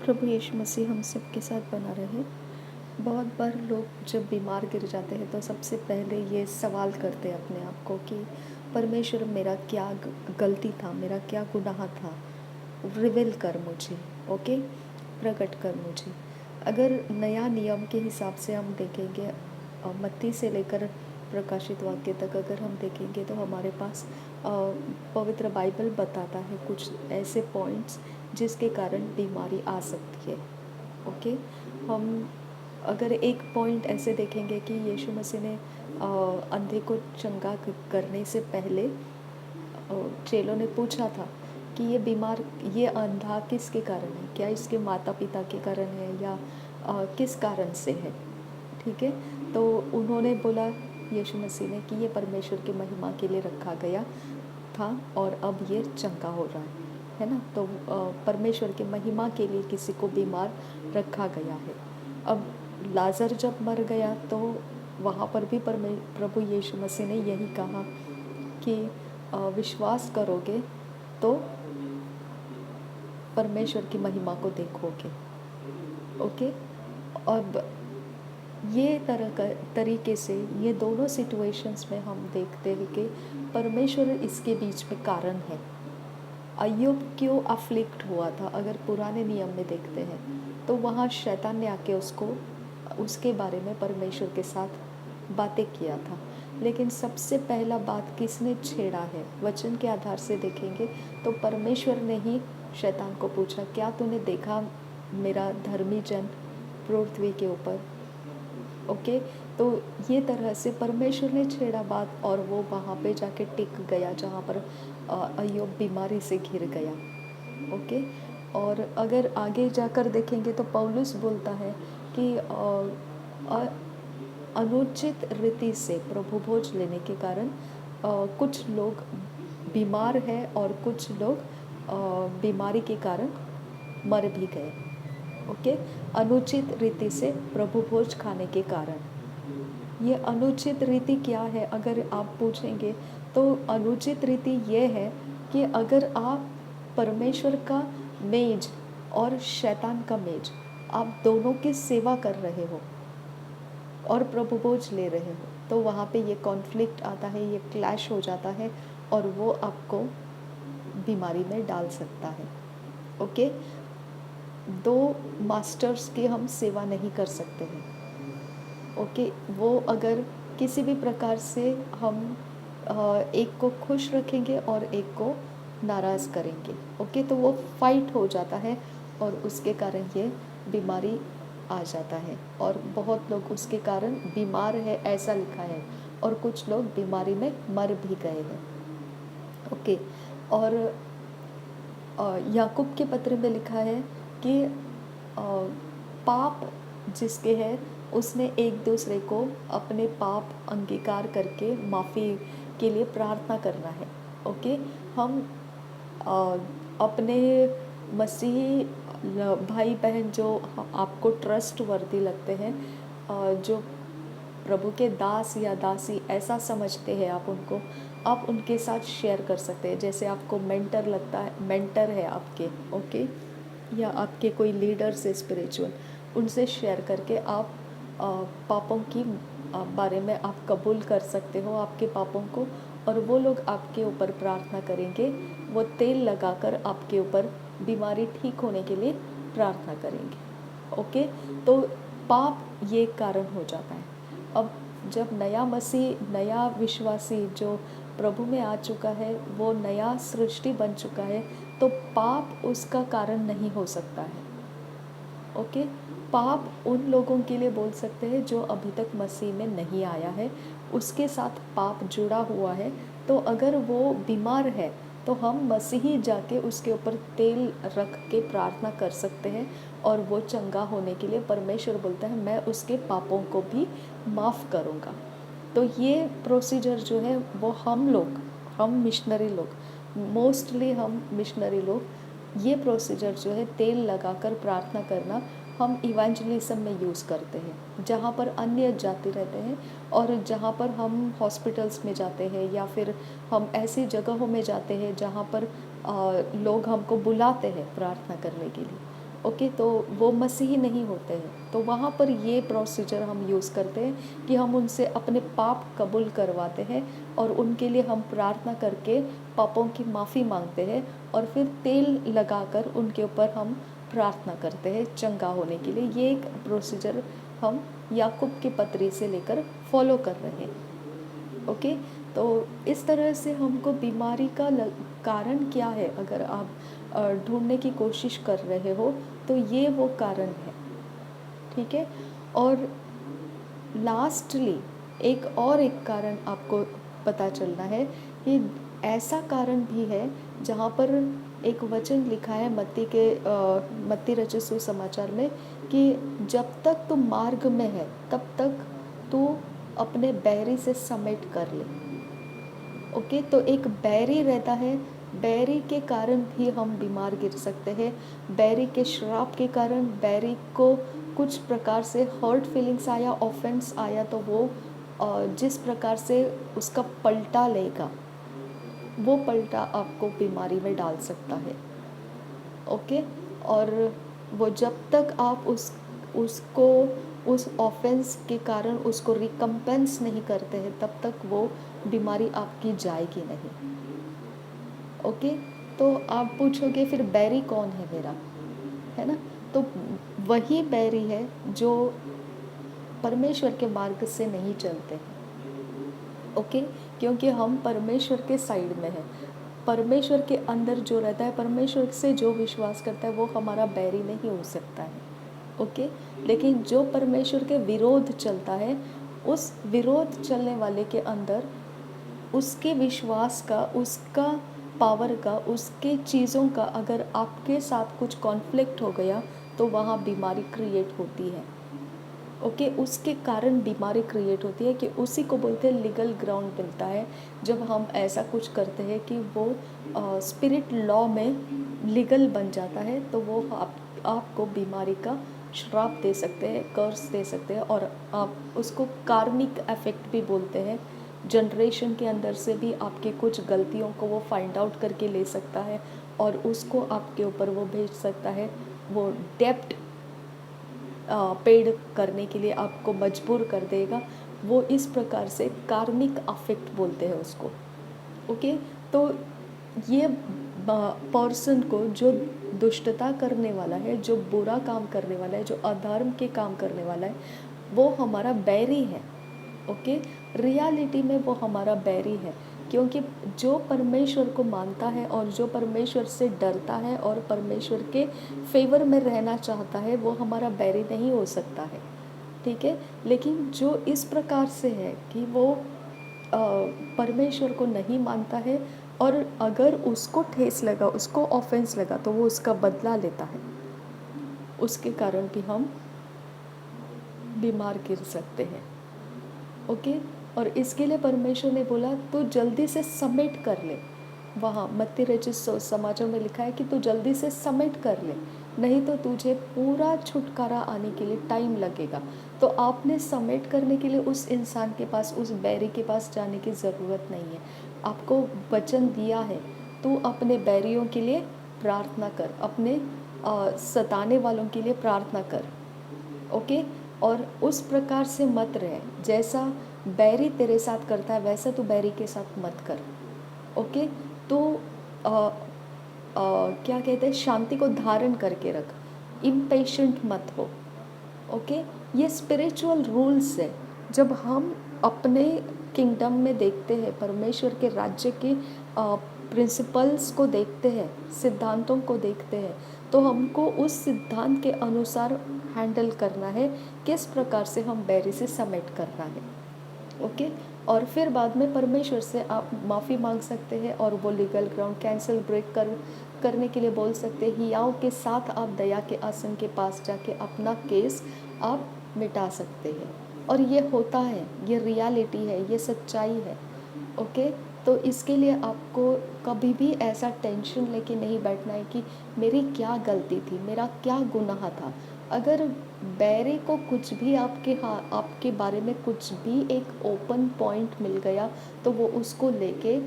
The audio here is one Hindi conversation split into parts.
प्रभु यीशु मसीह हम सबके साथ बना रहे। बहुत बार लोग जब बीमार गिर जाते हैं तो सबसे पहले ये सवाल करते हैं अपने आप को कि परमेश्वर मेरा क्या गलती था, मेरा क्या गुनाह था, रिवील कर मुझे, ओके, प्रकट कर मुझे। अगर नया नियम के हिसाब से हम देखेंगे, मत्ती से लेकर प्रकाशित वाक्य तक अगर हम देखेंगे तो हमारे पास पवित्र बाइबल बताता है कुछ ऐसे पॉइंट्स जिसके कारण बीमारी आ सकती है। ओके, हम अगर एक पॉइंट ऐसे देखेंगे कि यीशु मसीह ने अंधे को चंगा करने से पहले चेलों ने पूछा था कि ये अंधा किसके कारण है, क्या इसके माता पिता के कारण है या किस कारण से है। ठीक है, तो उन्होंने बोला यीशु मसीह ने कि ये परमेश्वर की महिमा के लिए रखा गया था और अब ये चंगा हो रहा है ना। तो परमेश्वर की महिमा के लिए किसी को बीमार रखा गया है। अब लाजर जब मर गया तो वहाँ पर भी प्रभु यीशु मसीह ने यही कहा कि विश्वास करोगे तो परमेश्वर की महिमा को देखोगे। ओके, अब ये तरीके से ये दोनों सिचुएशंस में हम देखते हैं कि परमेश्वर इसके बीच में कारण है। अय्यूब क्यों अफ्लिक्ट हुआ था, अगर पुराने नियम में देखते हैं तो वहाँ शैतान ने आके उसके बारे में परमेश्वर के साथ बातें किया था। लेकिन सबसे पहला बात किसने छेड़ा है, वचन के आधार से देखेंगे तो परमेश्वर ने ही शैतान को पूछा, क्या तूने देखा मेरा धर्मी जन पृथ्वी के ऊपर। ओके, तो ये तरह से परमेश्वर ने छेड़ा बात और वो वहाँ पे जाके टिक गया जहाँ पर अय्यूब बीमारी से घिर गया। ओके, और अगर आगे जाकर देखेंगे तो पौलुस बोलता है कि अनुचित रीति से प्रभु भोज लेने के कारण कुछ लोग बीमार हैं और कुछ लोग बीमारी के कारण मर भी गए। ओके, अनुचित रीति से प्रभु भोज खाने के कारण। ये अनुचित रीति क्या है, अगर आप पूछेंगे तो अनुचित रीति ये है कि अगर आप परमेश्वर का मेज और शैतान का मेज, आप दोनों की सेवा कर रहे हो और प्रभु भोज ले रहे हो, तो वहाँ पे ये कॉन्फ्लिक्ट आता है, ये क्लैश हो जाता है और वो आपको बीमारी में डाल सकता है। ओके, दो मास्टर्स की हम सेवा नहीं कर सकते हैं। ओके, वो अगर किसी भी प्रकार से हम एक को खुश रखेंगे और एक को नाराज़ करेंगे, ओके, तो वो फाइट हो जाता है और उसके कारण ये बीमारी आ जाता है और बहुत लोग उसके कारण बीमार है ऐसा लिखा है और कुछ लोग बीमारी में मर भी गए हैं। ओके, और याकूब के पत्र में लिखा है कि पाप जिसके है उसने एक दूसरे को अपने पाप अंगीकार करके माफ़ी के लिए प्रार्थना करना है। ओके, हम अपने मसीही भाई बहन जो आपको ट्रस्ट वर्दी लगते हैं, जो प्रभु के दास या दासी ऐसा समझते हैं आप उनके साथ शेयर कर सकते हैं। जैसे आपको मेंटर लगता है, मेंटर है आपके, ओके, या आपके कोई लीडर्स है स्पिरिचुअल, उनसे शेयर करके आप पापों की बारे में आप कबूल कर सकते हो आपके पापों को, और वो लोग आपके ऊपर प्रार्थना करेंगे, वो तेल लगाकर आपके ऊपर बीमारी ठीक होने के लिए प्रार्थना करेंगे। ओके, तो पाप ये कारण हो जाता है। अब जब नया विश्वासी जो प्रभु में आ चुका है, वो नया सृष्टि बन चुका है, तो पाप उसका कारण नहीं हो सकता है। ओके, पाप उन लोगों के लिए बोल सकते हैं जो अभी तक मसीह में नहीं आया है, उसके साथ पाप जुड़ा हुआ है। तो अगर वो बीमार है तो हम मसीही जाके उसके ऊपर तेल रख के प्रार्थना कर सकते हैं और वो चंगा होने के लिए परमेश्वर बोलता है मैं उसके पापों को भी माफ़ करूँगा। तो ये प्रोसीजर जो है वो हम मिशनरी लोग, मोस्टली हम मिशनरी लोग ये प्रोसीजर जो है तेल लगाकर प्रार्थना करना हम इवेंजलिज्म में यूज़ करते हैं, जहाँ पर अन्य जाति रहते हैं और जहाँ पर हम हॉस्पिटल्स में जाते हैं या फिर हम ऐसी जगहों में जाते हैं जहाँ पर लोग हमको बुलाते हैं प्रार्थना करने के लिए। ओके, तो वो मसीही नहीं होते हैं, तो वहाँ पर ये प्रोसीजर हम यूज़ करते हैं कि हम उनसे अपने पाप कबूल करवाते हैं और उनके लिए हम प्रार्थना करके पापों की माफ़ी मांगते हैं और फिर तेल लगाकर उनके ऊपर हम प्रार्थना करते हैं चंगा होने के लिए। ये एक प्रोसीजर हम याकूब की पत्री से लेकर फॉलो कर रहे हैं। ओके, तो इस तरह से हमको बीमारी का कारण क्या है, अगर आप ढूंढने की कोशिश कर रहे हो तो ये वो कारण है। ठीक है, और लास्टली एक कारण आपको पता चलना है कि ऐसा कारण भी है जहाँ पर एक वचन लिखा है मत्ती रचित सुसमाचार में कि जब तक तू मार्ग में है तब तक तू अपने बैरी से समेट कर ले। ओके, तो एक बैरी रहता है, बैरी के कारण भी हम बीमार गिर सकते हैं। बैरी के श्राप के कारण बैरी को कुछ प्रकार से हर्ट फीलिंग्स आया, ऑफेंस आया, तो वो जिस प्रकार से उसका पलटा लेगा, वो पलटा आपको बीमारी में डाल सकता है। ओके, और वो जब तक आप उसको उस ऑफेंस के कारण उसको रिकम्पेंस नहीं करते हैं तब तक वो बीमारी आपकी जाएगी नहीं। ओके, तो आप पूछोगे फिर बैरी कौन है मेरा, है ना? तो वही बैरी है जो परमेश्वर के मार्ग से नहीं चलते हैं। ओके, क्योंकि हम परमेश्वर के साइड में हैं, परमेश्वर के अंदर जो रहता है, परमेश्वर से जो विश्वास करता है वो हमारा बैरी नहीं हो सकता है। ओके, लेकिन जो परमेश्वर के विरोध चलता है, उस विरोध चलने वाले के अंदर उसके विश्वास का, उसका पावर का, उसके चीज़ों का अगर आपके साथ कुछ कॉन्फ्लिक्ट हो गया तो वहाँ बीमारी क्रिएट होती है। ओके, उसके कारण बीमारी क्रिएट होती है कि उसी को बोलते हैं लीगल ग्राउंड मिलता है जब हम ऐसा कुछ करते हैं कि वो स्पिरिट लॉ में लीगल बन जाता है, तो वो आपको बीमारी का श्राप दे सकते हैं, कर्स दे सकते हैं, और आप उसको कार्मिक इफेक्ट भी बोलते हैं। जनरेशन के अंदर से भी आपके कुछ गलतियों को वो फाइंड आउट करके ले सकता है और उसको आपके ऊपर वो भेज सकता है, वो डेप्ट पेड करने के लिए आपको मजबूर कर देगा। वो इस प्रकार से कार्मिक अफेक्ट बोलते हैं उसको। ओके, तो ये पर्सन को जो दुष्टता करने वाला है, जो बुरा काम करने वाला है, जो अधर्म के काम करने वाला है, वो हमारा बैरी है। ओके, रियलिटी में वो हमारा बैरी है, क्योंकि जो परमेश्वर को मानता है और जो परमेश्वर से डरता है और परमेश्वर के फेवर में रहना चाहता है, वो हमारा बैरी नहीं हो सकता है। ठीक है, लेकिन जो इस प्रकार से है कि वो परमेश्वर को नहीं मानता है और अगर उसको ठेस लगा, उसको ऑफेंस लगा, तो वो उसका बदला लेता है, उसके कारण भी हम बीमार गिर सकते हैं। ओके, और इसके लिए परमेश्वर ने बोला तू जल्दी से सबमिट कर ले। वहाँ मत्ती रचित समाचार में लिखा है कि तू जल्दी से सबमिट कर ले, नहीं तो तुझे पूरा छुटकारा आने के लिए टाइम लगेगा। तो आपने सबमिट करने के लिए उस इंसान के पास, उस बैरी के पास जाने की ज़रूरत नहीं है। आपको वचन दिया है, तू अपने बैरियों के लिए प्रार्थना कर, अपने सताने वालों के लिए प्रार्थना कर। ओके, और उस प्रकार से मत रहे, जैसा बैरी तेरे साथ करता है वैसा तू बैरी के साथ मत कर। ओके, तो क्या कहते हैं, शांति को धारण करके रख, इम्पेशेंट मत हो। ओके, ये स्पिरिचुअल रूल्स है। जब हम अपने किंगडम में देखते हैं, परमेश्वर के राज्य के प्रिंसिपल्स को देखते हैं, सिद्धांतों को देखते हैं, तो हमको उस सिद्धांत के अनुसार हैंडल करना है, किस प्रकार से हम बैरी से समेट करना है। ओके, और फिर बाद में परमेश्वर से आप माफ़ी मांग सकते हैं और वो लीगल ग्राउंड कैंसिल ब्रेक करने के लिए बोल सकते हैं। हियाव के साथ आप दया के आसन के पास जाके अपना केस आप मिटा सकते हैं, और ये होता है, ये रियलिटी है, ये सच्चाई है। ओके, तो इसके लिए आपको कभी भी ऐसा टेंशन लेके नहीं बैठना है कि मेरी क्या गलती थी, मेरा क्या गुनाह था। अगर बैरे को कुछ भी आपके बारे में कुछ भी एक ओपन पॉइंट मिल गया तो वो उसको लेके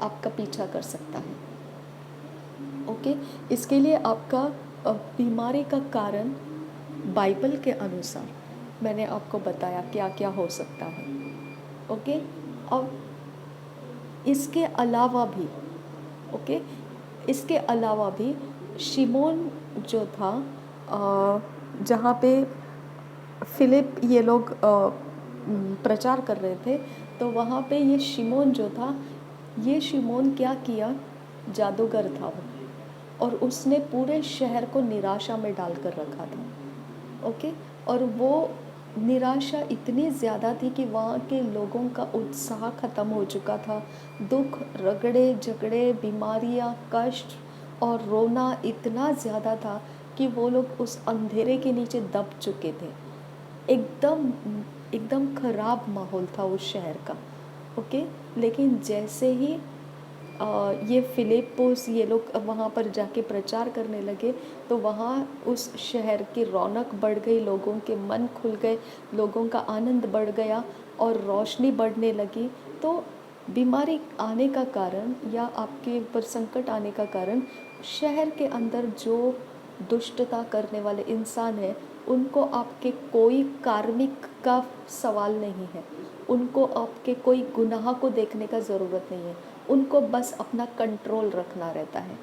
आपका पीछा कर सकता है। ओके, इसके लिए आपका बीमारी का कारण बाइबल के अनुसार मैंने आपको बताया क्या क्या हो सकता है। ओके, अब इसके अलावा भी, ओके, इसके अलावा भी शिमोन जो था, जहाँ पे फिलिप ये लोग प्रचार कर रहे थे, तो वहाँ पे ये शिमोन जो था, ये शिमोन क्या किया, जादूगर था वो, और उसने पूरे शहर को निराशा में डाल कर रखा था। ओके, और वो निराशा इतनी ज़्यादा थी कि वहाँ के लोगों का उत्साह ख़त्म हो चुका था। दुख, रगड़े झगड़े, बीमारियाँ, कष्ट और रोना इतना ज़्यादा था कि वो लोग उस अंधेरे के नीचे दब चुके थे। एकदम एकदम ख़राब माहौल था उस शहर का। ओके, लेकिन जैसे ही ये फिलिप्पुस ये लोग वहाँ पर जाके प्रचार करने लगे, तो वहाँ उस शहर की रौनक बढ़ गई, लोगों के मन खुल गए, लोगों का आनंद बढ़ गया और रोशनी बढ़ने लगी। तो बीमारी आने का कारण या आपके ऊपर संकट आने का कारण शहर के अंदर जो दुष्टता करने वाले इंसान हैं, उनको आपके कोई कार्मिक का सवाल नहीं है, उनको आपके कोई गुनाह को देखने का ज़रूरत नहीं है, उनको बस अपना कंट्रोल रखना रहता है।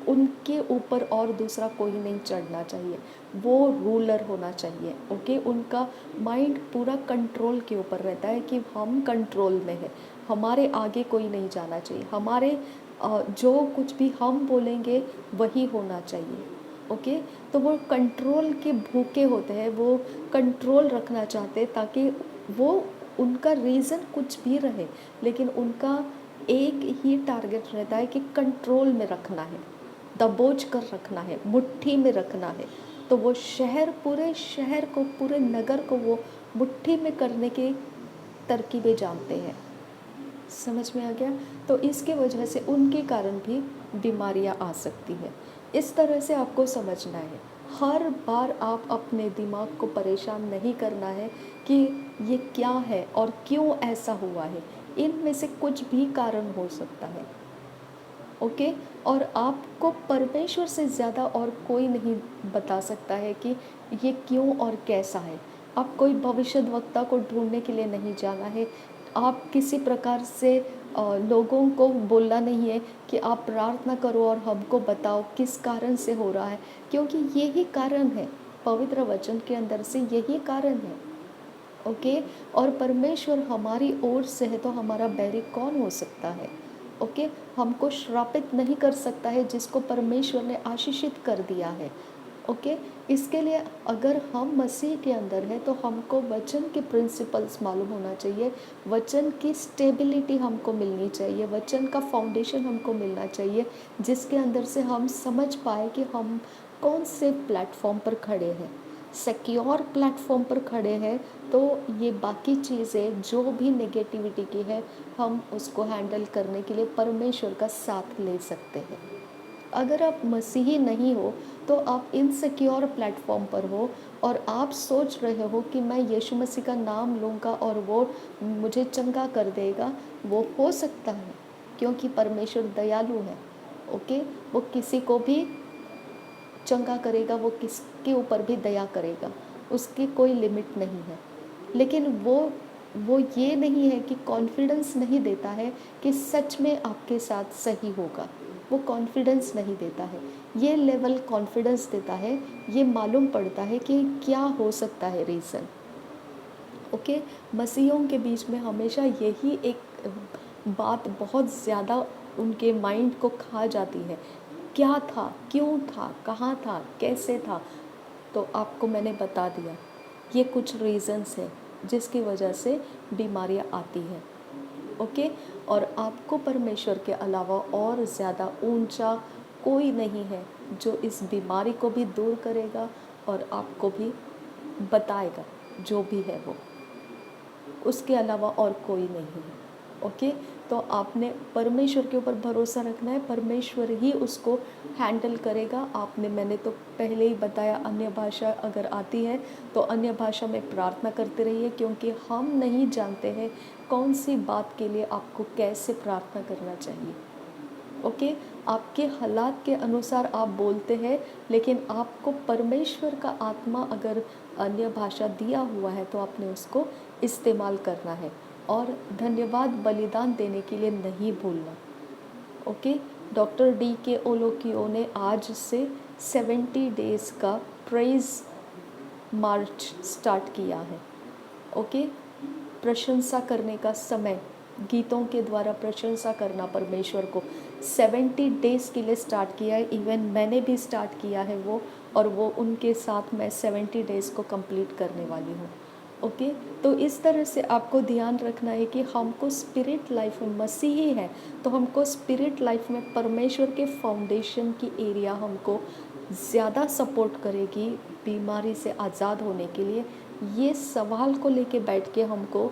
उनके ऊपर और दूसरा कोई नहीं चढ़ना चाहिए, वो रूलर होना चाहिए। ओके, उनका माइंड पूरा कंट्रोल के ऊपर रहता है कि हम कंट्रोल में है, हमारे आगे कोई नहीं जाना चाहिए, हमारे जो कुछ भी हम बोलेंगे वही होना चाहिए। ओके, तो वो कंट्रोल के भूखे होते हैं, वो कंट्रोल रखना चाहते हैं, ताकि वो उनका रीज़न कुछ भी रहे, लेकिन उनका एक ही टारगेट रहता है कि कंट्रोल में रखना है, दबोच कर रखना है, मुट्ठी में रखना है। तो वो शहर, पूरे शहर को, पूरे नगर को वो मुट्ठी में करने की तरकीबें जानते हैं। समझ में आ गया? तो इसके वजह से उनके कारण भी बीमारियां आ सकती है। इस तरह से आपको समझना है। हर बार आप अपने दिमाग को परेशान नहीं करना है कि ये क्या है और क्यों ऐसा हुआ है। इनमें से कुछ भी कारण हो सकता है। ओके, और आपको परमेश्वर से ज़्यादा और कोई नहीं बता सकता है कि ये क्यों और कैसा है। आप कोई भविष्यद्वक्ता को ढूंढने के लिए नहीं जाना है। आप किसी प्रकार से लोगों को बोलना नहीं है कि आप प्रार्थना करो और हमको बताओ किस कारण से हो रहा है, क्योंकि यही कारण है, पवित्र वचन के अंदर से यही कारण है। ओके, और परमेश्वर हमारी ओर से है तो हमारा बैरी कौन हो सकता है। ओके, हमको श्रापित नहीं कर सकता है जिसको परमेश्वर ने आशीषित कर दिया है। ओके, इसके लिए अगर हम मसीह के अंदर हैं तो हमको वचन के प्रिंसिपल्स मालूम होना चाहिए, वचन की स्टेबिलिटी हमको मिलनी चाहिए, वचन का फाउंडेशन हमको मिलना चाहिए, जिसके अंदर से हम समझ पाए कि हम कौन से प्लेटफॉर्म पर खड़े हैं। सिक्योर प्लेटफॉर्म पर खड़े हैं तो ये बाकी चीज़ें जो भी नेगेटिविटी की है, हम उसको हैंडल करने के लिए परमेश्वर का साथ ले सकते हैं। अगर आप मसीही नहीं हो तो आप इनसिक्योर प्लेटफॉर्म पर हो और आप सोच रहे हो कि मैं यीशु मसीह का नाम लूँगा और वो मुझे चंगा कर देगा। वो हो सकता है, क्योंकि परमेश्वर दयालु है। ओके, वो किसी को भी चंगा करेगा, वो किसके ऊपर भी दया करेगा, उसकी कोई लिमिट नहीं है। लेकिन वो ये नहीं है कि कॉन्फिडेंस नहीं देता है कि सच में आपके साथ सही होगा, वो कॉन्फिडेंस नहीं देता है। ये लेवल कॉन्फिडेंस देता है, ये मालूम पड़ता है कि क्या हो सकता है रीज़न। ओके, मसीहों के बीच में हमेशा यही एक बात बहुत ज़्यादा उनके माइंड को खा जाती है, क्या था, क्यों था, कहाँ था, कैसे था। तो आपको मैंने बता दिया, ये कुछ रीज़न्स हैं जिसकी वजह से बीमारियाँ आती हैं। ओके, और आपको परमेश्वर के अलावा और ज़्यादा ऊंचा कोई नहीं है जो इस बीमारी को भी दूर करेगा और आपको भी बताएगा जो भी है वो, उसके अलावा और कोई नहीं है। ओके, तो आपने परमेश्वर के ऊपर भरोसा रखना है, परमेश्वर ही उसको हैंडल करेगा। आपने, मैंने तो पहले ही बताया, अन्य भाषा अगर आती है तो अन्य भाषा में प्रार्थना करते रहिए, क्योंकि हम नहीं जानते हैं कौन सी बात के लिए आपको कैसे प्रार्थना करना चाहिए। ओके, आपके हालात के अनुसार आप बोलते हैं, लेकिन आपको परमेश्वर का आत्मा अगर अन्य भाषा दिया हुआ है तो आपने उसको इस्तेमाल करना है। और धन्यवाद बलिदान देने के लिए नहीं भूलना। ओके। डॉक्टर डी के ओलोकियो ने आज से 70 डेज़ का प्रेज़ मार्च स्टार्ट किया है। ओके। प्रशंसा करने का समय, गीतों के द्वारा प्रशंसा करना परमेश्वर को 70 डेज़ के लिए स्टार्ट किया है। इवन मैंने भी स्टार्ट किया है वो, और वो उनके साथ मैं 70 डेज़ को कंप्लीट करने वाली हूँ। ओके। तो इस तरह से आपको ध्यान रखना है कि हमको स्पिरिट लाइफ में, मसीही है तो हमको स्पिरिट लाइफ में परमेश्वर के फाउंडेशन की एरिया हमको ज़्यादा सपोर्ट करेगी बीमारी से आज़ाद होने के लिए। ये सवाल को लेके बैठ के हमको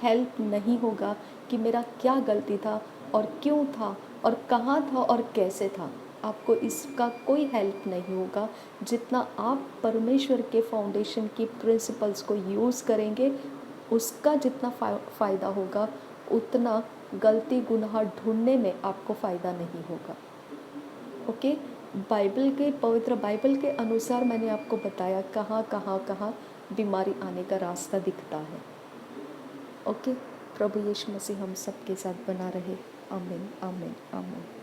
हेल्प नहीं होगा कि मेरा क्या गलती था और क्यों था और कहाँ था और कैसे था। आपको इसका कोई हेल्प नहीं होगा। जितना आप परमेश्वर के फाउंडेशन की प्रिंसिपल्स को यूज़ करेंगे, उसका जितना फ़ायदा होगा, उतना गलती गुनाह ढूंढने में आपको फ़ायदा नहीं होगा। ओके। पवित्र बाइबल के अनुसार मैंने आपको बताया कहाँ बीमारी आने का रास्ता दिखता है। ओके। प्रभु यीशु मसीह हम सबके साथ बना रहे। आमीन, आमीन, आमीन।